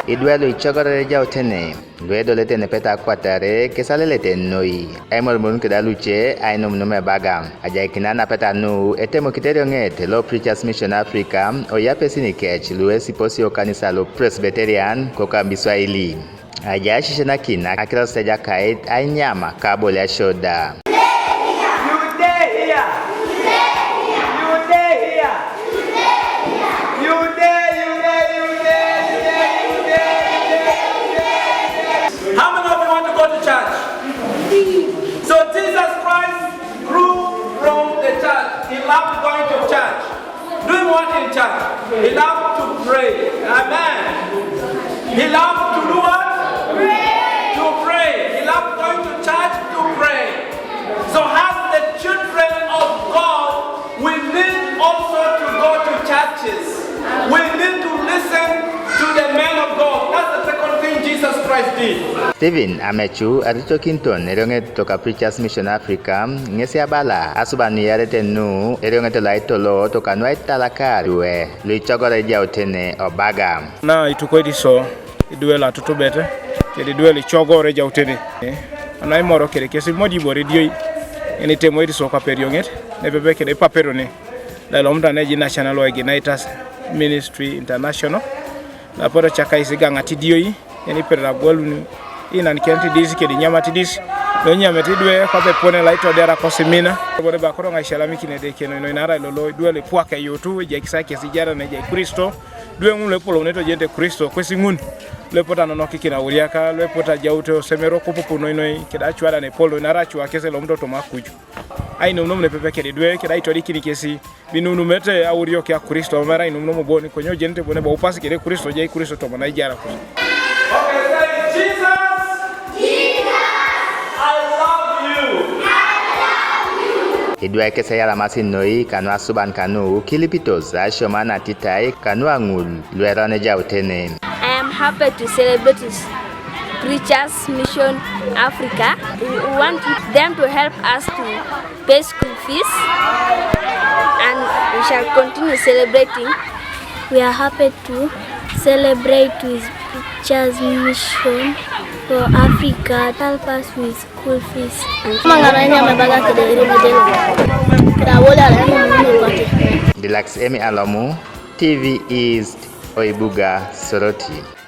Idwe Icogoror Ejautene Lwedo lete nepeta kwatare kesale lete noi Aimol mun kedaluche ainum nume Obaga Ajaikinana peta nu etemo kiterio ngete lo Preachers Mission Africa oyape sinikech luesi posi kanisa lo Presbyterian koka Biswahili Ajashishana kina akira steja kait ainyama kabole ya shoda So Jesus Christ grew from the church. He loved going to church. Doing what in church? He loved to pray. Amen. He loved to do what? Pray. To pray. He loved going to church to pray. So as the children of God, we need also to go to churches. We need to listen to the men of God. That's the second thing Jesus Christ did. Steven Amechu Arito Kinton eronge toka Preachers Mission Africa ngesi abala asubanu yarete nu eronge tolaitolo toka nwaitalakari we Icogoror Ejautene Obaga na itukoidiso Idwe la tutubete kedi Idwe Icogoror Ejautene ana imoro kede kesi modibo radio eni temo idiso ka perionget ne bebe kede paperone la lomda neji national organizers ministry international la pora chaka isiga ngati dioi eni perra golunu ina nkenti disi kedi nyama tidisi no nyama tidwe kwa pepone laito dera kosimina bode ba koronga ishalami kinede keno no inara lolo Idwe le puaka yotu je kisake sijara na je Kristo dwe ngule polo neto jente Kristo kwesi ngun le pota no kikina uriaka le pota jauto semero kupupu no ino keda chwala ne polo inara chwa kese lo mtoto makuju ai no nomne pepe kedi dwe keda ito dikini kesi binunu mete aurio kya Kristo mara ino nomo boni konyo jente bone ba upasi kede Kristo je Kristo to mana ijara ko Idwe kese yala masin noi kanwa suban kanu kilipitos ashomana titai kanwa ngul Lwerone Ejautene. I am happy to celebrate Preachers Mission Africa. We want them to help us to pay school fees and we shall continue celebrating. We are happy to celebrate with Preachers Mission for Africa, help us with school fees. Deluxe Emi Alomu, TV East, Obaga, Soroti.